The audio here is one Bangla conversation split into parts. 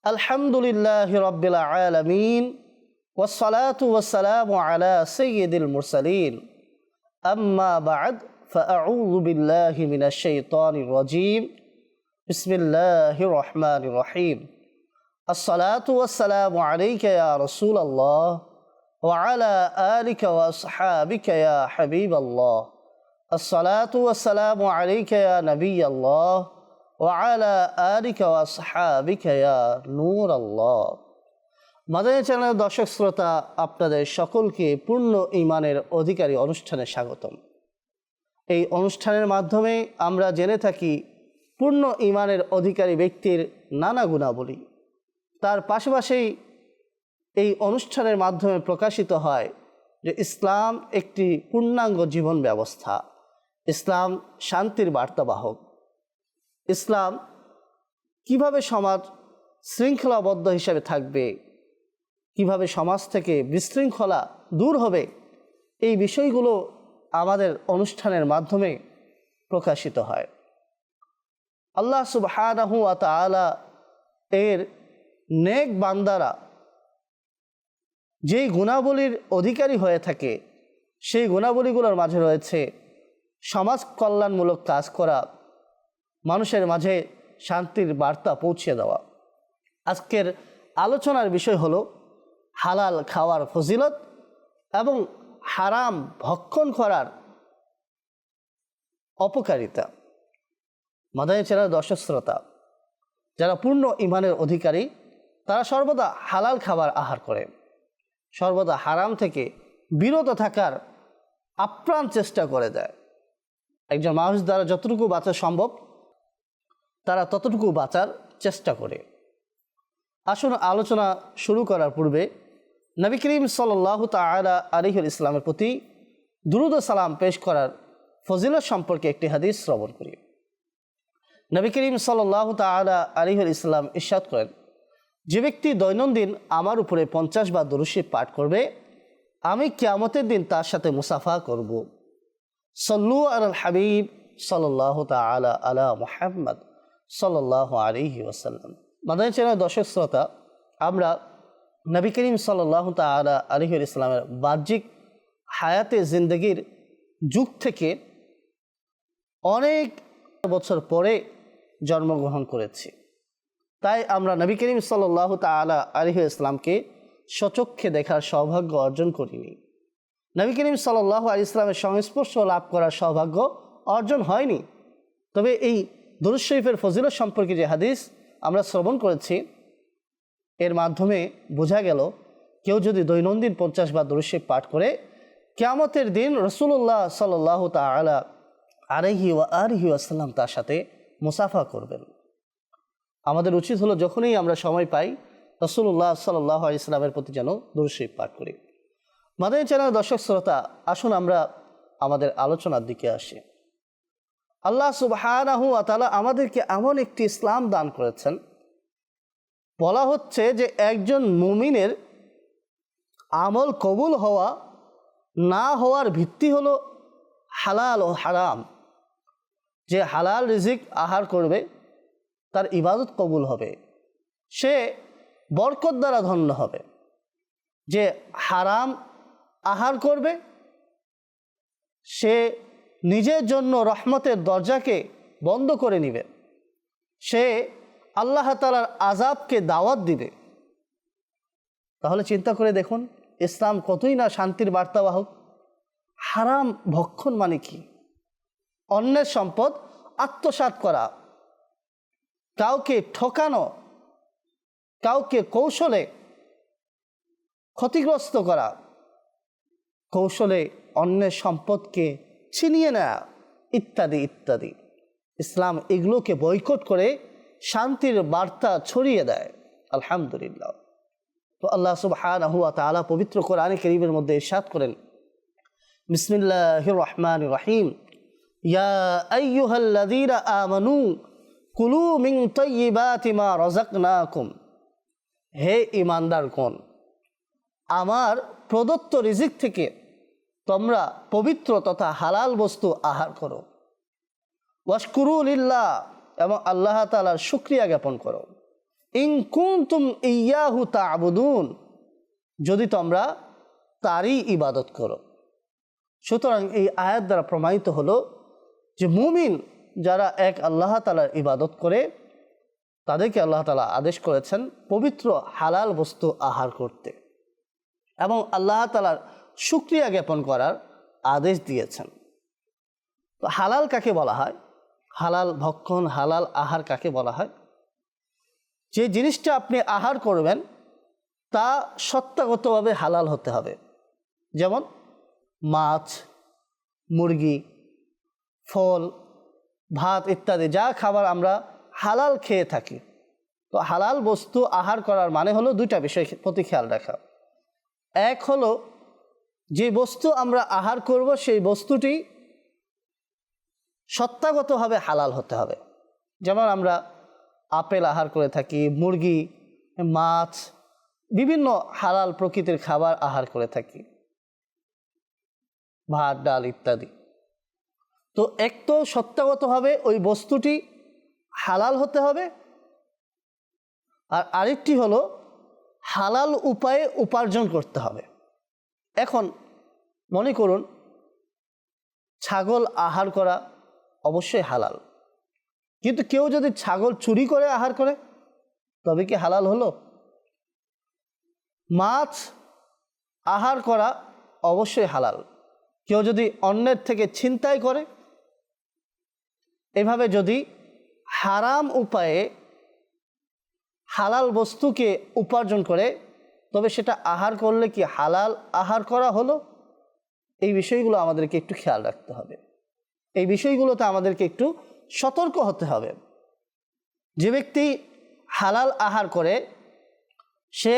আলহামদুলিল্লাহি রাব্বিল আলামিন ওয়াসসালাতু ওয়াসসালামু আলা সাইয়্যিদিল মুরসালিন আম্মা বা'দ ফাআউযু বিল্লাহি মিনাশ শাইতানির রাজীম বিসমিল্লাহির রহমানির রহিম আসসালাতু ওয়াসসালামু আলাইকা ইয়া রাসূলাল্লাহ ওয়া আলা আলিকা ওয়া আসহাবিকা ইয়া হাবিবাল্লাহ আসসালাতু ওয়াসসালামু আলাইকা ইয়া নাবিয়াল্লাহ ওয়ালা আলিকা ওয়া আসহাবিকা ইয়া নূর আল্লাহ। মাদানী চ্যানেলের দর্শক শ্রোতা, আপনাদের সকলকে পূর্ণ ঈমানের অধিকারী অনুষ্ঠানে স্বাগতম। এই অনুষ্ঠানের মাধ্যমে আমরা জেনে থাকি পূর্ণ ঈমানের অধিকারী ব্যক্তির নানা গুণাবলী। তার পাশাপাশি এই অনুষ্ঠানের মাধ্যমে প্রকাশিত হয় যে ইসলাম একটি পূর্ণাঙ্গ জীবন ব্যবস্থা, ইসলাম শান্তির বার্তাবাহক, ইসলাম কিভাবে সমাজ শৃঙ্খলাবদ্ধ হিসেবে থাকবে, কিভাবে সমাজ থেকে বিশৃঙ্খলা দূর হবে, এই বিষয়গুলো আমাদের অনুষ্ঠানের মাধ্যমে প্রকাশিত হয়। আল্লাহ সুবহানাহু ওয়া তাআলা এর নেক বান্দারা যেই গুণাবলীর অধিকারী হয়ে থাকে, সেই গুণাবলীগুলোর মাঝে রয়েছে সমাজ কল্যাণমূলক কাজ করা, মানুষের মাঝে শান্তির বার্তা পৌঁছে দেওয়া। আজকের আলোচনার বিষয় হলো হালাল খাওয়ার ফজিলত এবং হারাম ভক্ষণ করার অপকারিতা। মাদানী চ্যানেলের দর্শক শ্রোতা, যারা পূর্ণ ঈমানের অধিকারী তারা সর্বদা হালাল খাবার আহার করে, সর্বদা হারাম থেকে বিরত থাকার আপ্রাণ চেষ্টা করে দেয়। একজন মানুষ দ্বারা যতটুকু বাঁচা সম্ভব তারা ততটুকু বাঁচার চেষ্টা করে। আসুন আলোচনা শুরু করার পূর্বে নবী করিম সাল্লাল্লাহু তাআলা আলাইহি ইসলামের প্রতি দুরূদ ও সালাম পেশ করার ফজিলত সম্পর্কে একটি হাদিস শ্রবণ করি। নবী করিম সাল্লাল্লাহু তাআলা আলাইহি ইসলাম ইরশাদ করেন, যে ব্যক্তি দৈনন্দিন আমার উপরে 50 বার দুরূদ শরীফ পাঠ করবে, আমি কিয়ামতের দিন তার সাথে মুসাফা করব। সল্লু আলাল হাবিব সাল্লাল্লাহু তাআলা আলা মুহাম্মদ সাল্লাল্লাহু আলাইহি ওয়াসাল্লাম। মাদানী চ্যানেলের দর্শক শ্রোতা, আমরা নবী করিম সাল্লাল্লাহু তাআলা আলাইহি ইসলামের বাহ্যিক হায়াতে জিন্দগির যুগ থেকে অনেক বছর পরে জন্মগ্রহণ করেছি। তাই আমরা নবী করিম সাল্লাল্লাহু তাআলা আলাইহি ইসলামকে স্বচক্ষে দেখার সৌভাগ্য অর্জন করিনি। নবী করিম সাল্লাল্লাহু আলাইহি ইসলামের সংস্পর্শ লাভ করার সৌভাগ্য অর্জন হয়নি। তবে এই দুরূদ শরীফের ফজিলত সম্পর্কে যে হাদিস আমরা শ্রবণ করেছি, এর মাধ্যমে বোঝা গেল কেউ যদি দৈনন্দিন 50 বার দুরূদ শরীফ পাঠ করে, কিয়ামতের দিন রাসূলুল্লাহ সাল্লাল্লাহু তাআলা আলাইহি ওয়া আলিহি ওয়াসাল্লাম তার সাথে মুসাফা করবেন। আমাদের উচিত হলো যখনই আমরা সময় পাই রাসূলুল্লাহ সাল্লাল্লাহু আলাইহি ওয়াসাল্লামের প্রতি যেন দুরূদ শরীফ পাঠ করি। মাদানী চ্যানেলের দর্শক শ্রোতা, আসুন আমরা আমাদের আলোচনার দিকে আসি। আল্লাহ সুবহানাহু ওয়া তাআলা আমাদেরকে এমন একটি ইসলাম দান করেছেন, বলা হচ্ছে যে একজন মুমিনের আমল কবুল হওয়া না হওয়ার ভিত্তি হলো হালাল ও হারাম। যে হালাল রিজিক আহার করবে তার ইবাদত কবুল হবে, সে বরকত দ্বারা ধন্য হবে। যে হারাম আহার করবে সে নিজের জন্য রহমতের দরজাকে বন্ধ করে নেবে, সে আল্লাহ তাআলার আযাবকে দাওয়াত দিবে। তাহলে চিন্তা করে দেখুন ইসলাম কতই না শান্তির বার্তাবাহক। হারাম ভক্ষণ মানে কি? অন্যের সম্পদ আত্মসাৎ করা, কাউকে ঠকানো, কাউকে কৌশলে ক্ষতিগ্রস্ত করা, কৌশলে অন্যের সম্পদকে ছিনিয়ে নেওয়া ইত্যাদি ইত্যাদি। ইসলাম এগুলোকে বয়কট করে শান্তির বার্তা ছড়িয়ে দেয়। আলহামদুলিল্লাহ। তো আল্লাহ সুবহানাহু ওয়া তাআলা পবিত্র কোরআনে কারীমের মধ্যে ইরশাদ করেন, বিসমিল্লাহির রহমানির রহিম, ইয়া আইয়ুহাল্লাযীনা আমানু কুলু মিন তাইয়্যিবাতি মা রাযাকনাকুম। হে ঈমানদারগণ, আমার প্রদত্ত রিজিক থেকে তোমরা পবিত্র তথা হালাল বস্তু আহার করো। ওয়াশকুরু লিল্লাহ, এবং আল্লাহ তাআলার শুকরিয়া জ্ঞাপন করো। ইন কুনতুম ইয়াহু তা'বুদুন, যদি তোমরা তারই ইবাদত করো। সুতরাং এই আয়াত দ্বারা প্রমাণিত হলো যে মুমিন যারা এক আল্লাহ তাআলার ইবাদত করে তাদেরকে আল্লাহ তাআলা আদেশ করেছেন পবিত্র হালাল বস্তু আহার করতে এবং আল্লাহ তাআলার শুকরিয়া জ্ঞাপন করার আদেশ দিয়েছেন। তো হালাল কাকে বলা হয়, হালাল ভক্ষণ, হালাল আহার কাকে বলা হয়? যে জিনিসটা আপনি আহার করবেন তা সত্তাগতভাবে হালাল হতে হবে। যেমন মাছ, মুরগি, ফল, ভাত ইত্যাদি যা খাবার আমরা হালাল খেয়ে থাকি। তো হালাল বস্তু আহার করার মানে হলো দুইটা বিষয় প্রতি খেয়াল রাখা। এক হলো যে বস্তু আমরা আহার করব সেই বস্তুটি সত্তাগতভাবে হালাল হতে হবে। যেমন আমরা আপেল আহার করে থাকি, মুরগি, মাছ, বিভিন্ন হালাল প্রকৃতির খাবার আহার করে থাকি, ভাত, ডাল ইত্যাদি। তো এক তো সত্তাগতভাবে ওই বস্তুটি হালাল হতে হবে, আর আরেকটি হলো হালাল উপায়ে উপার্জন করতে হবে। এখন মনে করুন ছাগল আহার করা অবশ্যই হালাল, কিন্তু কেউ যদি ছাগল চুরি করে আহার করে তবে কি হালাল হলো? মাছ আহার করা অবশ্যই হালাল, কেউ যদি অন্যের থেকে ছিনতাই করে, এভাবে যদি হারাম উপায়ে হালাল বস্তুকে উপার্জন করে তবে সেটা আহার করলে কি হালাল আহার করা হলো? এই বিষয়গুলো আমাদেরকে একটু খেয়াল রাখতে হবে, এই বিষয়গুলোতে আমাদেরকে একটু সতর্ক হতে হবে। যে ব্যক্তি হালাল আহার করে সে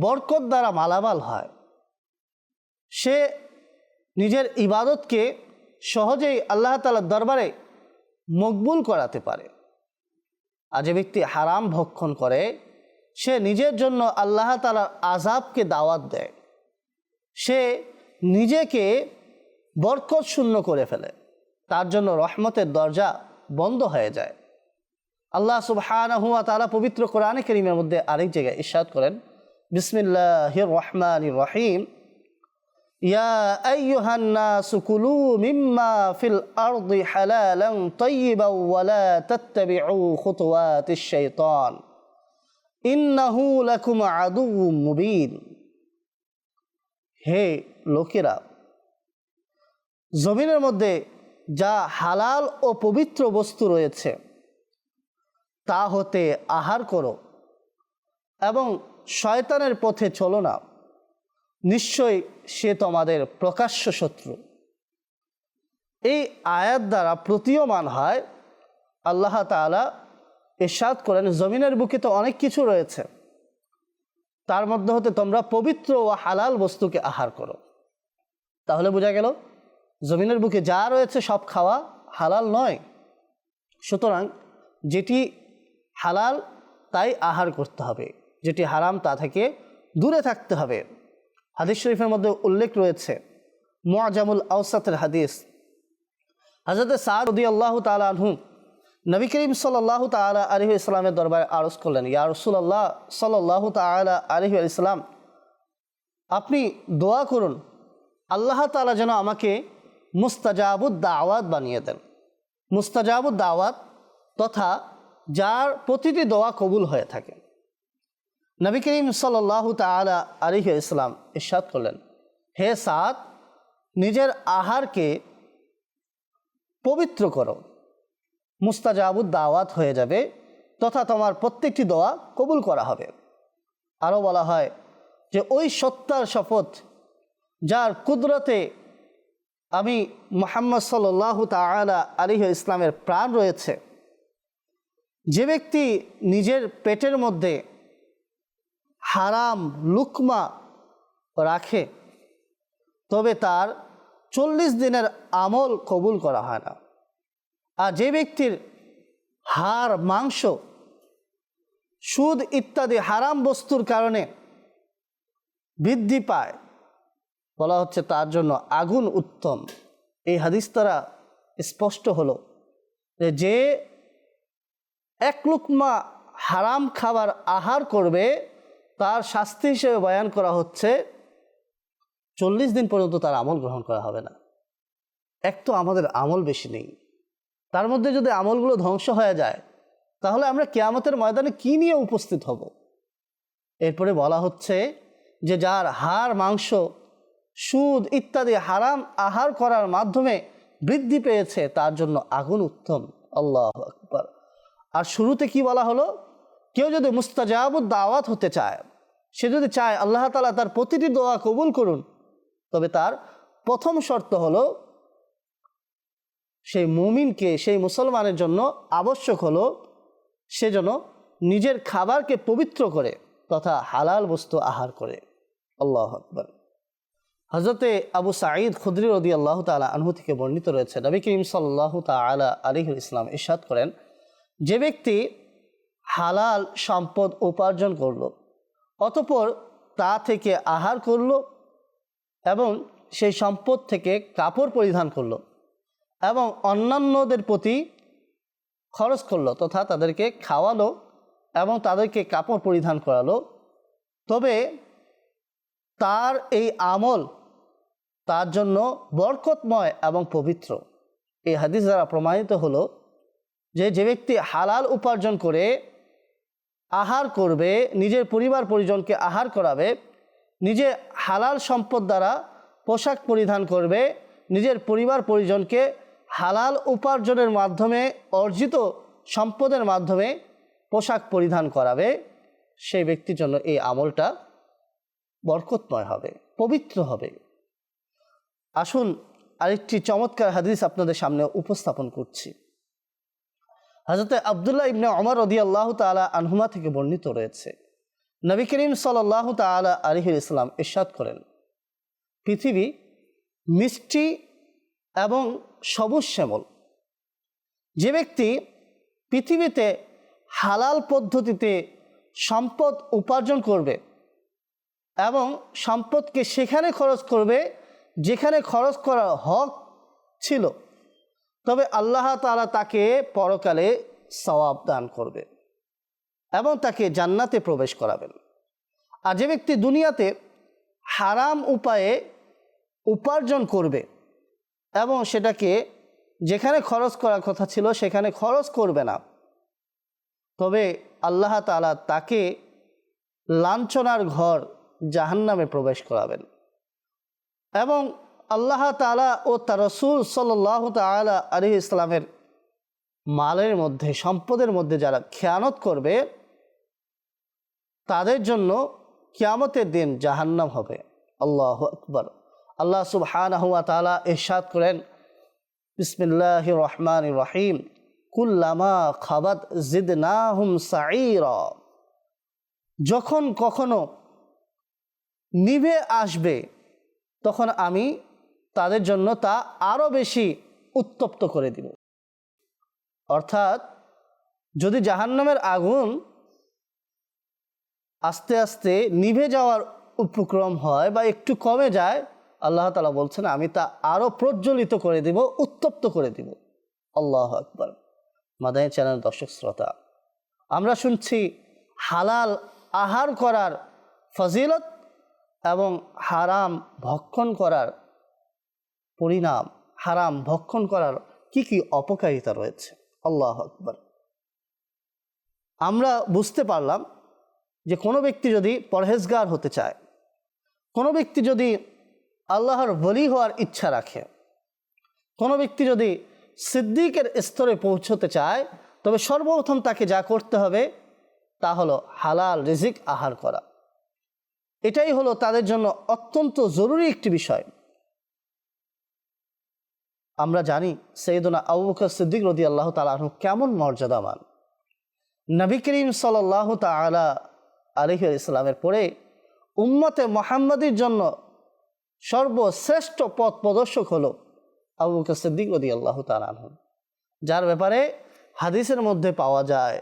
বরকত দ্বারা মালামাল হয়, সে নিজের ইবাদতকে সহজেই আল্লাহ তাআলার দরবারে মকবুল করাতে পারে। আর যে ব্যক্তি হারাম ভক্ষণ করে সে নিজের জন্য আল্লাহ তাআলার আযাবকে দাওয়াত দেয়, সে নিজেকে বরকত শূন্য করে ফেলে, তার জন্য রহমতের দরজা বন্ধ হয়ে যায়। আল্লাহ সুবহানাহু ওয়া তাআলা পবিত্র কোরআনে কারীমের মধ্যে আরেক জায়গায় ইরশাদ করেন, বিসমিল্লাহির রহমানির রহিম, ইয়া আইয়ুহান নাসু কুলু মিম্মা ফিল আরদি হালালান তাইয়িবান ওয়া লা তাত্তাবিউ খুতুওয়াতিশ শাইতান ইন্নাহু লাকুম আদুউম মুবিন। হে লোকেরা, জমিনের মধ্যে যা হালাল ও পবিত্র বস্তু রয়েছে তা হতে আহার করো এবং শয়তানের পথে চলো না, নিশ্চয়ই সে তোমাদের প্রকাশ্য শত্রু। এই আয়াত দ্বারা প্রতীয়মান হয় আল্লাহ তাআলা ইরশাদ করেন জমিনের বুকে তো অনেক কিছু রয়েছে, তার মধ্যে হতে তোমরা পবিত্র ও হালাল বস্তুকে আহার করো। তাহলে বোঝা গেল জমিনের বুকে যা রয়েছে সব খাওয়া হালাল নয়। সুতরাং যেটি হালাল তাই আহার করতে হবে, যেটি হারাম তা থেকে দূরে থাকতে হবে। হাদিস শরীফের মধ্যে উল্লেখ রয়েছে, মুআজামুল আওসাতের হাদিস, হযরত সাদ রাদিয়াল্লাহু তাআলা আনহু নবী করিম সাল্লাল্লাহু তাআলা আলাইহি ওয়াসাল্লামের দরবারে আরজ করলেন, ইয়া রাসূলুল্লাহ সাল্লাল্লাহু তাআলা আলাইহি ওয়াসাল্লাম, আপনি দোয়া করুন আল্লাহ তাআলা যেন আমাকে মুস্তাজাবুদ দাওয়াত বানিয়ে দেন। মুস্তাজাবুদ দাওয়াত তথা যার প্রতিটি দোয়া কবুল হয়ে থাকে। নবী করিম সাল্লাল্লাহু তাআলা আলাইহি ওয়াসাল্লাম ইরশাদ করলেন, হে সাদ, নিজের আহারকে পবিত্র করো, মুস্তাজাবুদ দাওয়াত হয়ে যাবে তথা তোমার প্রত্যেকটি দোয়া কবুল করা হবে। আরও বলা হয় যে ওই সত্তার শপথ যার কুদরতে আমি মুহাম্মদ সাল্লাল্লাহু তাআলা আলাইহি ইসলামের প্রাণ রয়েছে, যে ব্যক্তি নিজের পেটের মধ্যে হারাম লুকমা রাখে তবে তার 40 দিনের আমল কবুল করা হয় না। আর যে ব্যক্তির হাড়, মাংস, সুদ ইত্যাদি হারাম বস্তুর কারণে বৃদ্ধি পায় বলা হচ্ছে তার জন্য আগুন উত্তম। এই হাদিস দ্বারা স্পষ্ট হলো যে এক লুকমা হারাম খাবার আহার করবে তার শাস্তি হিসেবে বয়ান করা হচ্ছে 40 দিন পর্যন্ত তার আমল গ্রহণ করা হবে না। এক তো আমাদের আমল বেশি নেই, তার মধ্যে যদি আমলগুলো ধ্বংস হয়ে যায় তাহলে আমরা কিয়ামতের ময়দানে কি নিয়ে উপস্থিত হব। এরপরে বলা হচ্ছে যে যার হাড়, মাংস, সুদ ইত্যাদি হারাম আহার করার মাধ্যমে বৃদ্ধি পেয়েছে তার জন্য আগুন উত্তম। আল্লাহু আকবার। আর শুরুতে কি বলা হলো, কেউ যদি মুস্তাজাবুদ দাওয়াত হতে চায়, সে যদি চায় আল্লাহ তাআলা তার প্রতিটি দোয়া কবুল করুন, তবে তার প্রথম শর্ত হলো সেই মুমিনকে, সেই মুসলমানের জন্য আবশ্যক হলো সে যেন নিজের খাবারকে পবিত্র করে তথা হালাল বস্তু আহার করে। আল্লাহু আকবার। হযরতে আবু সাঈদ খুদরি রাদিয়াল্লাহু তাআলা আনহু থেকে বর্ণিত রয়েছে, নবী করিম সাল্লাল্লাহু তাআলা আলাইহি ওয়াসাল্লাম ইরশাদ করেন, যে ব্যক্তি হালাল সম্পদ উপার্জন করল, অতঃপর তা থেকে আহার করল এবং সেই সম্পদ থেকে কাপড় পরিধান করল এবং অন্যান্যদের প্রতি খরচ করলো তথা তাদেরকে খাওয়ালো এবং তাদেরকে কাপড় পরিধান করালো, তবে তার এই আমল তার জন্য বরকতময় এবং পবিত্র। এই হাদিস দ্বারা প্রমাণিত হলো যে ব্যক্তি হালাল উপার্জন করে আহার করবে, নিজের পরিবার পরিজনকে আহার করাবে, নিজে হালাল সম্পদ দ্বারা পোশাক পরিধান করবে, নিজের পরিবার পরিজনকে হালাল উপার্জনের মাধ্যমে অর্জিত সম্পদের মাধ্যমে পোশাক পরিধান করাবে, সেই ব্যক্তির জন্য এই আমলটা বরকতময় হবে, পবিত্র হবে। আসুন আরেকটি চমৎকার হাদিস আপনাদের সামনে উপস্থাপন করছি। হযরতে আব্দুল্লাহ ইবনে ওমর রাদিয়াল্লাহু তাআলা আনহুমা থেকে বর্ণিত রয়েছে, নবী করিম সাল্লাল্লাহু তাআলা আলাইহি ওয়াসাল্লাম ইরশাদ করেন, পৃথিবী মিষ্টি এবং সবুজ শ্যামল। যে ব্যক্তি পৃথিবীতে হালাল পদ্ধতিতে সম্পদ উপার্জন করবে এবং সম্পদকে সেখানে খরচ করবে যেখানে খরচ করার হক ছিল, তবে আল্লাহ তাআলা তাকে পরকালে সওয়াব দান করবে এবং তাকে জান্নাতে প্রবেশ করাবেন। আর যে ব্যক্তি দুনিয়াতে হারাম উপায়ে উপার্জন করবে এবং সেটাকে যেখানে খরচ করার কথা ছিল সেখানে খরচ করবে না, তবে আল্লাহ তাআলা তাকে লাঞ্ছনার ঘর জাহান্নামে প্রবেশ করাবেন এবং আল্লাহ তাআলা ও তার রাসূল সাল্লাল্লাহু তাআলা আলাইহি ইসলামের মালের মধ্যে, সম্পদের মধ্যে যারা খেয়ানত করবে তাদের জন্য কিয়ামতের দিন জাহান্নাম হবে। আল্লাহু আকবার। আল্লাহ সুবহানাহু ওয়া তাআলা ইরশাদ করেন, বিসমিল্লাহির রহমানির রহিম, কুল্লামা খাবাত জিদনাহুম সাঈরা। যখন কখনো নিভে আসবে তখন আমি তাদের জন্য তা আরও বেশি উত্তপ্ত করে দিব। অর্থাৎ যদি জাহান্নামের আগুন আস্তে আস্তে নিভে যাওয়ার উপক্রম হয় বা একটু কমে যায়, আল্লাহ তাআলা বলছেন আমি তা আরও প্রজ্বলিত করে দিব, উত্তপ্ত করে দিব। আল্লাহু আকবার। মাদানী চ্যানেল দর্শক শ্রোতা, আমরা শুনছি হালাল আহার করার ফজিলত এবং হারাম ভক্ষণ করার পরিণাম, হারাম ভক্ষণ করার কি কি অপকারিতা রয়েছে। আল্লাহু আকবার। আমরা বুঝতে পারলাম যে কোনো ব্যক্তি যদি পরহেজগার হতে চায়, কোনো ব্যক্তি যদি আল্লাহর ওলি হওয়ার ইচ্ছা রাখে, কোনো ব্যক্তি যদি সিদ্দিকের স্তরে পৌঁছতে চায়, তবে সর্বপ্রথম তাকে যা করতে হবে তা হলো হালাল রিজিক আহার করা। এটাই হলো তাদের জন্য অত্যন্ত জরুরি একটি বিষয়। আমরা জানি সৈয়দনা আবু বকর সিদ্দিক রাদিয়াল্লাহু তাআলা আনহু কেমন মর্যাদাবান। নবী করিম সাল্লাল্লাহু তাআলা আলাইহি ওয়াসাল্লামের পরে উম্মতে মুহাম্মাদির জন্য সর্বশ্রেষ্ঠ পথ প্রদর্শক হলো আবু বকর সিদ্দিক রাদিয়াল্লাহু তাআলা আনহু, যার ব্যাপারে হাদিসের মধ্যে পাওয়া যায়,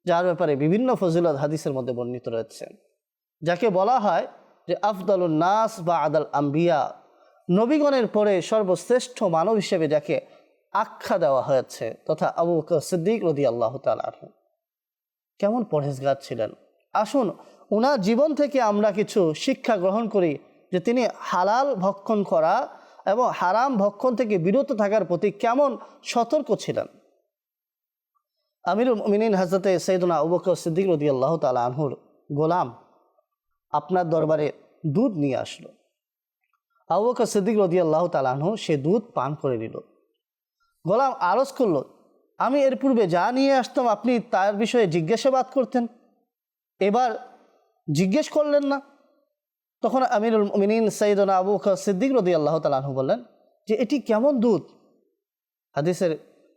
যার ব্যাপারে বিভিন্ন ফজিলত হাদিসের মধ্যে বর্ণিত রয়েছে, যাকে বলা হয় যে আফদালুন নাস বা'দাল আম্বিয়া, নবীগণের পরে সর্বশ্রেষ্ঠ মানব হিসেবে যাকে আখ্যা দেওয়া হয়েছে তথা আবু বকর সিদ্দিক রাদিয়াল্লাহু তাআলা আনহু। কেমন পরহেজগার ছিলেন। আসুন ওনার জীবন থেকে আমরা কিছু শিক্ষা গ্রহণ করি যে তিনি হালাল ভক্ষণ করা এবং হারাম ভক্ষণ থেকে বিরত থাকার প্রতি কেমন সতর্ক ছিলেন। আমিরুল মুমিনিন হযরতে সাইয়েদনা আবু বকর সিদ্দিক রাদিয়াল্লাহু তাআলা আনহুর গোলাম আপনার দরবারে দুধ নিয়ে আসলো। আবু বকর সিদ্দিক রাদিয়াল্লাহু তাআলা আনহু সে দুধ পান করে নিল। গোলাম আরজ করল, আমি এর পূর্বে যা নিয়ে আসতাম আপনি তার বিষয়ে জিজ্ঞাসাবাদ করতেন, এবার জিজ্ঞেস করলেন না। তখন আমিরুল মুমিনিন সাইয়েদনা আবু বকর সিদ্দিক রাদিয়াল্লাহু তাআলা আনহু বললেন যে এটি কেমন দুধ। হাদিসের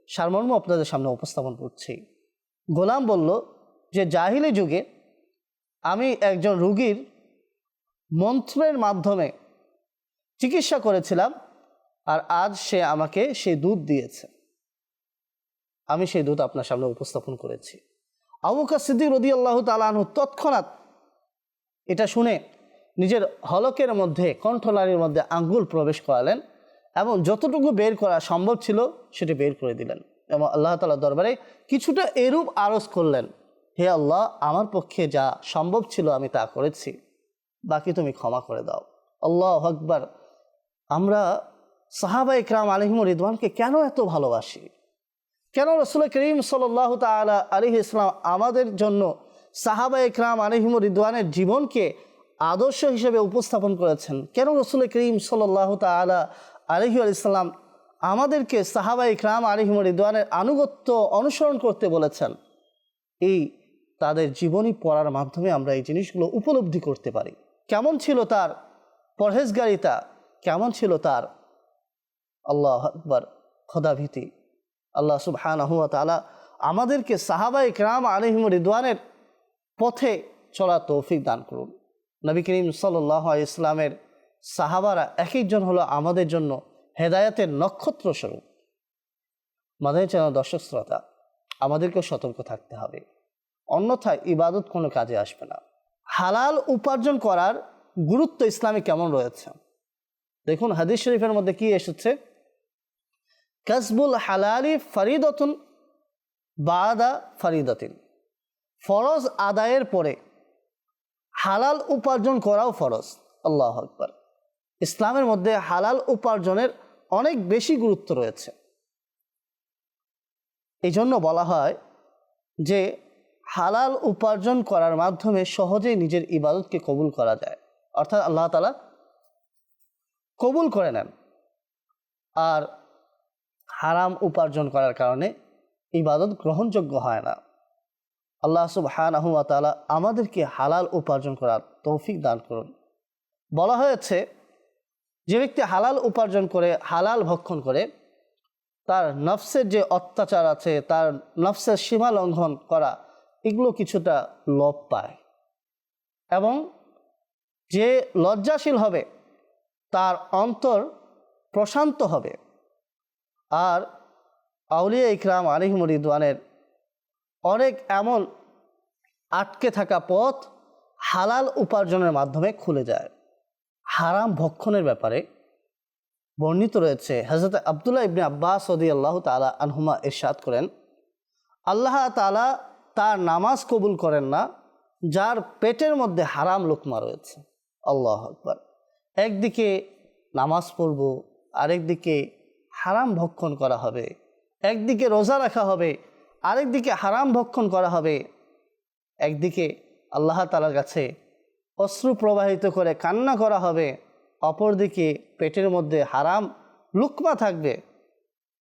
সারমর্ম আপনাদের সামনে উপস্থাপন করছি। গোলাম বলল যে জাহিলি যুগে আমি একজন রোগীর মন্ত্রের মাধ্যমে চিকিৎসা করেছিলাম, আর আজ সে আমাকে সেই দুধ দিয়েছে, আমি সেই দুধ আপনার সামনে উপস্থাপন করেছি। আবু বকর সিদ্দিক রাদিয়াল্লাহু তাআলা আনহু তৎক্ষণাৎ এটা শুনে নিজের হলকের মধ্যে, কণ্ঠনালীর মধ্যে আঙ্গুল প্রবেশ করালেন এবং যতটুকু বের করা সম্ভব ছিল সেটি বের করে দিলেন এবং আল্লাহ তাআলার দরবারে কিছুটা এরূপ আরজ করলেন, হে আল্লাহ, আমার পক্ষে যা সম্ভব ছিল আমি তা করেছি, বাকি তুমি ক্ষমা করে দাও। আল্লাহু আকবার। আমরা সাহাবা ইকরাম আলাইহিমুর রিদওয়ানকে কেন এত ভালোবাসি? কেন রাসূল করিম সাল্লাল্লাহু তাআলা আলাইহি ইসলাম আমাদের জন্য সাহাবা ইকরাম আলাইহিমুর রিদওয়ানের জীবনকে আদর্শ হিসেবে উপস্থাপন করেছেন? কেন রাসূল করিম সাল্লাল্লাহু তাআলা আলাইহি ইসলাম আমাদেরকে সাহাবা ইকরাম আলাইহিমুর রিদওয়ানের আনুগত্য অনুসরণ করতে বলেছেন? এই তাদের জীবনী পড়ার মাধ্যমে আমরা এই জিনিসগুলো উপলব্ধি করতে পারি। কেমন ছিল তার পরহেজগারিতা, কেমন ছিল তার আল্লাহু আকবার খোদাভীতি। আল্লাহ সুবহানাহু ওয়া তাআলা আমাদেরকে সাহাবা ইকরাম আলাইহিমুর রিদওয়ানের পথে চলার তৌফিক দান করুন। নবী করিম সাল্লাল্লাহু আলাইহি ইসলামের সাহাবারা এক একজন হলো আমাদের জন্য হেদায়েতের নক্ষত্র স্বরূপ। মাদানী চ্যানেল দর্শক শ্রোতা, আমাদেরকেও সতর্ক থাকতে হবে, অন্যথায় ইবাদত কোনো কাজে আসবে না। হালাল উপার্জন করার গুরুত্ব ইসলামে কেমন রয়েছে দেখুন। হাদিস শরীফের মধ্যে কি এসেছে? কাসবুল হালালি ফরিদাতুন বাদা ফরিদাতিন, ফরজ আদায়ের পরে হালাল উপার্জন করাও ফরজ। আল্লাহু আকবার। ইসলামের মধ্যে হালাল উপার্জনের অনেক বেশি গুরুত্ব রয়েছে। এই জন্য বলা হয় যে হালাল উপার্জন করার মাধ্যমে সহজেই নিজের ইবাদতকে কবুল করা যায়, অর্থাৎ আল্লাহ তাআলা কবুল করে নেন। আর হারাম উপার্জন করার কারণে ইবাদত গ্রহণযোগ্য হয় না। আল্লাহ সুবহানাহু ওয়া তাআলা আমাদেরকে হালাল উপার্জন করার তৌফিক দান করুন। বলা হয়েছে যে ব্যক্তি হালাল উপার্জন করে, হালাল ভক্ষণ করে, তার নফসের যে অত্যাচার আছে, তার নফসের সীমা লঙ্ঘন করা, এগুলো কিছুটা লোপ পায় এবং যে লজ্জাশীল হবে তার অন্তর প্রশান্ত হবে। আর আউলিয়া ইকরাম আলাইহিমুর রিদওয়ানের অনেক এমন আটকে থাকা পথ হালাল উপার্জনের মাধ্যমে খুলে যায়। হারাম ভক্ষণের ব্যাপারে বর্ণিত রয়েছে, হযরত আব্দুল্লাহ ইবনে আব্বাস রাদিয়াল্লাহু তাআলা আনহুমা ইরশাদ করেন, আল্লাহ তাআলা তার নামাজ কবুল করেন না যার পেটের মধ্যে হারাম লোকমা রয়েছে। আল্লাহু আকবার। একদিকে নামাজ পড়ব, আরেকদিকে হারাম ভক্ষণ করা হবে, একদিকে রোজা রাখা হবে, আরেকদিকে হারাম ভক্ষণ করা হবে, একদিকে আল্লাহ তাআলার কাছে অশ্রু প্রবাহিত করে কান্না করা হবে, অপরদিকে পেটের মধ্যে হারাম লুকমা থাকবে।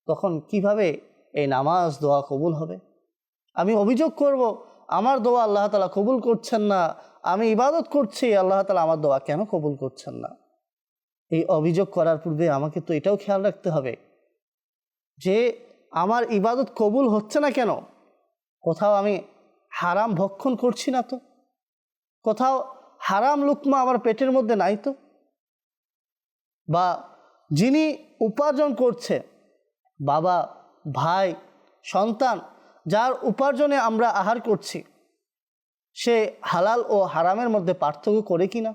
তখন কিভাবে এই নামাজ দোয়া কবুল হবে? আমি অভিযোগ করব আমার দোয়া আল্লাহ তাআলা কবুল করছেন না, আমি ইবাদত করছি, আল্লাহ তাআলা আমার দোয়া কেন কবুল করছেন না? এই অভিযোগ করার পূর্বে আমাকে তো এটাও খেয়াল রাখতে হবে যে আমার ইবাদত কবুল হচ্ছে না কেন? কোথাও আমি হারাম ভক্ষণ করছি না তো, কোথাও হারাম লুকমা আমার পেটের মধ্যে নাই তো, বা যিনি উপার্জন করছে, বাবা, ভাই, সন্তান, যার উপার্জনে আমরা আহার করছি, সে হালাল ও হারামের মধ্যে পার্থক্য করে কি না?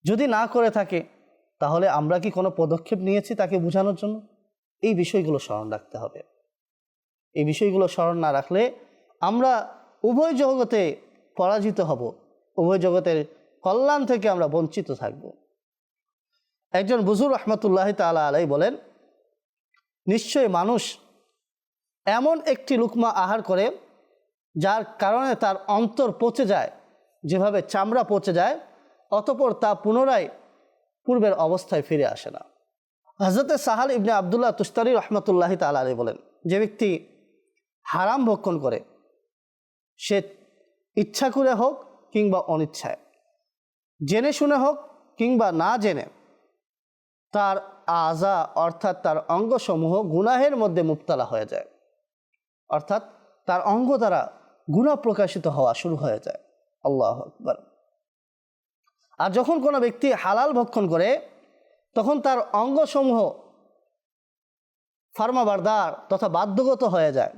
যদি না করে থাকে তাহলে আমরা কি কোনো পদক্ষেপ নিয়েছি তাকে বোঝানোর জন্য? এই বিষয়গুলো স্মরণ রাখতে হবে। এই বিষয়গুলো স্মরণ না রাখলে আমরা উভয় জগতে পরাজিত হব, উভয় জগতের কল্যাণ থেকে আমরা বঞ্চিত থাকব। একজন বুজুর্গ রহমতুল্লাহ তাআলা আলাইহি বলেন, নিশ্চয়ই মানুষ এমন একটি লুকমা আহার করে যার কারণে তার অন্তর পচে যায়, যেভাবে চামড়া পচে যায়, অতঃপর তা পুনরায় পূর্বের অবস্থায় ফিরে আসে না। হযরত সাহাল ইবনে আবদুল্লাহ তুস্তারি রহমতুল্লাহ তাআলা আলাইহি বলেন, যে ব্যক্তি হারাম ভক্ষণ করে, সে ইচ্ছা করে হোক কিংবা অনিচ্ছায়, জেনে শুনে হোক কিংবা না জেনে, তার আযা অর্থাৎ তার অঙ্গসমূহ গুনাহের মধ্যে মুবতালা হয়ে যায়, অর্থাৎ তার অঙ্গ দ্বারা গুনাহ প্রকাশিত হওয়া শুরু হয়ে যায়। আল্লাহু আকবার। আর যখন কোনো ব্যক্তি হালাল ভক্ষণ করে, তখন তার অঙ্গসমূহ ফার্মাবারদার তথা বাধ্যগত হয়ে যায়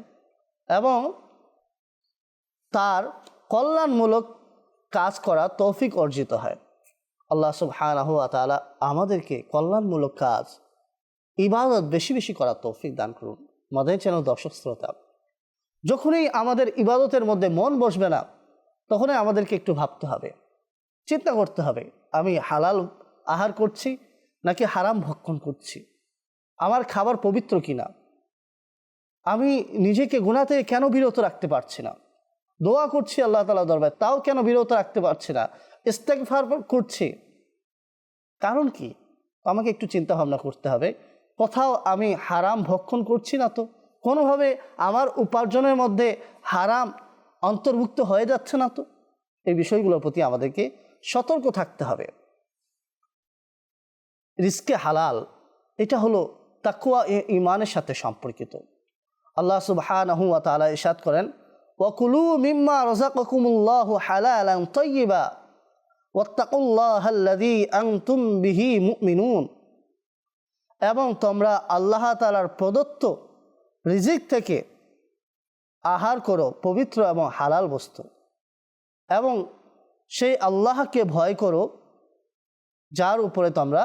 এবং তার কল্যাণমূলক কাজ করা তৌফিক অর্জিত হয়। আল্লাহ সুবহানাহু ওয়া তাআলা আমাদেরকে কল্যাণমূলক কাজ, ইবাদত বেশি বেশি করার তৌফিক দান করুন। মাদানী চ্যানেল দর্শক শ্রোতা, যখনই আমাদের ইবাদতের মধ্যে মন বসবে না, তখনই আমাদেরকে একটু ভাবতে হবে, চিন্তা করতে হবে, আমি হালাল আহার করছি নাকি হারাম ভক্ষণ করছি, আমার খাবার পবিত্র কিনা, আমি নিজেকে গুনাহ থেকে কেন বিরত রাখতে পারছি না, দোয়া করছি আল্লাহ তাআলার দরবারে, তাও কেন বিরত রাখতে পারছি না, ইস্তেগফার করছি, কারণ কি? আমাকে একটু চিন্তা ভাবনা করতে হবে। কোথাও আমি হারাম ভক্ষণ করছি না তো, কোনোভাবে আমার উপার্জনের মধ্যে হারাম অন্তর্ভুক্ত হয়ে যাচ্ছে না তো? এই বিষয়গুলোর প্রতি আমাদেরকে সতর্ক থাকতে হবে। রিজকে হালাল, এটা হলো তাকওয়া ঈমানের সাথে সম্পর্কিত। আল্লাহ সুবহানাহু ওয়া তাআলা ইরশাদ করেন, ওয়াকুলু মিম্মা রাযাকাকুমুল্লাহু হালালান তাইয়্যিবা ওয়াত্তাকুল্লাহাল্লাযী আনতুম বিহি মুমিনুন। এবং তোমরা আল্লাহ তাআলার প্রদত্ত রিজিক থেকে আহার করো, পবিত্র এবং হালাল বস্তু, এবং সেই আল্লাহকে ভয় করো যার উপরে তোমরা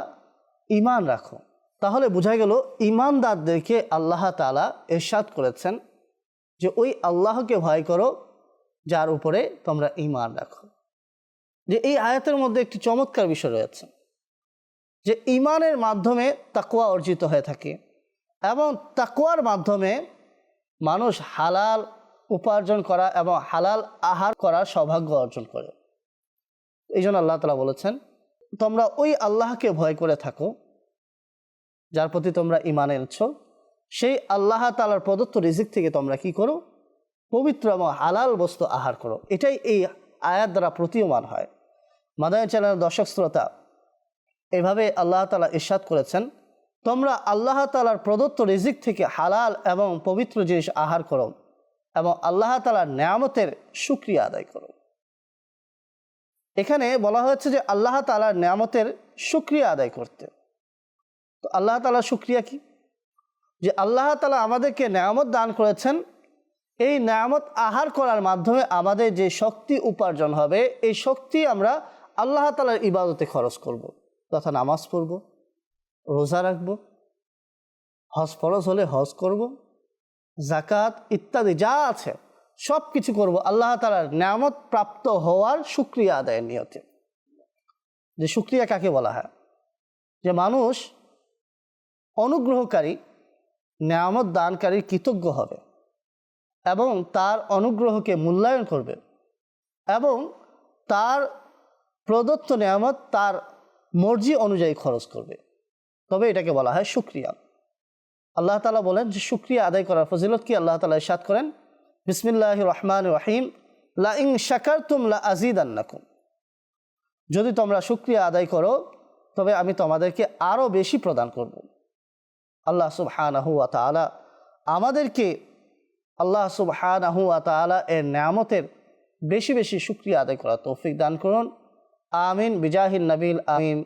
ঈমান রাখো। তাহলে বোঝা গেল ঈমানদারদেরকে আল্লাহ তাআলা ইরশাদ করেছেন যে ওই আল্লাহকে ভয় করো যার উপরে তোমরা ঈমান রাখো। যে এই আয়াতের মধ্যে একটি চমৎকার বিষয় রয়েছে, যে ঈমানের মাধ্যমে তাকওয়া অর্জিত হয়ে থাকে এবং তাকওয়ার মাধ্যমে মানুষ হালাল উপার্জন করা এবং হালাল আহার করার সৌভাগ্য অর্জন করে। এই জন্য আল্লাহ তাআলা বলেছেন, তোমরা ওই আল্লাহকে ভয় করে থাকো যার প্রতি তোমরা ঈমান এনেছো, সেই আল্লাহ তাআলার প্রদত্ত রিজিক থেকে তোমরা কি করো? পবিত্র এবং হালাল বস্তু আহার করো। এটাই এই আয়াত দ্বারা প্রতীয়মান হয়। মাদানী চ্যানেলের দর্শক শ্রোতা, এভাবে আল্লাহ তাআলা ইরশাদ করেছেন, তোমরা আল্লাহ তাআলার প্রদত্ত রিজিক থেকে হালাল এবং পবিত্র জিনিস আহার করো এবং আল্লাহ তাআলার নেয়ামতের শুকরিয়া আদায় করো। এখানে বলা হয়েছে যে আল্লাহ তাআলার নেয়ামতের শুকরিয়া আদায় করতে। তো আল্লাহ তাআলার শুকরিয়া কি? যে আল্লাহ তাআলা আমাদেরকে নেয়ামত দান করেছেন, এই নেয়ামত আহার করার মাধ্যমে আমাদের যে শক্তি উপার্জন হবে, এই শক্তি আমরা আল্লাহ তাআলার ইবাদতে খরচ করব, তথা নামাজ পড়ব, রোজা রাখব, হজ ফরজ হলে হজ করব, যাকাত ইত্যাদি যা আছে সব কিছু করব আল্লাহ তাআলার নেয়ামত প্রাপ্ত হওয়ার শুকরিয়া আদায়ের নিয়তে। যে শুকরিয়া কাকে বলা হয়? যে মানুষ অনুগ্রহকারী, নেয়ামত দানকারীর কৃতজ্ঞ হবে এবং তার অনুগ্রহকে মূল্যায়ন করবে এবং তার প্রদত্ত নেয়ামত তার মর্জি অনুযায়ী খরচ করবে, তবে এটাকে বলা হয় শুকরিয়া। আল্লাহ তাআলা বলেন যে শুকরিয়া আদায় করার ফজিলত কি? আল্লাহ তাআলা ইরশাদ করেন, বিসমিল্লাহির রহমানির রহিম, লা ইন শাকারতুম লা আযীদান্নাকুম। যদি তোমরা শুকরিয়া আদায় করো তবে আমি তোমাদেরকে আরও বেশি প্রদান করব। আল্লাহ সুবহানাহু ওয়া তাআলা আমাদেরকে আল্লাহ সুবহানাহু ওয়া তাআলা এর নেয়ামতের বেশি বেশি শুকরিয়া আদায় করার তৌফিক দান করুন। আমিন বিজাহিন নবীল আমিন।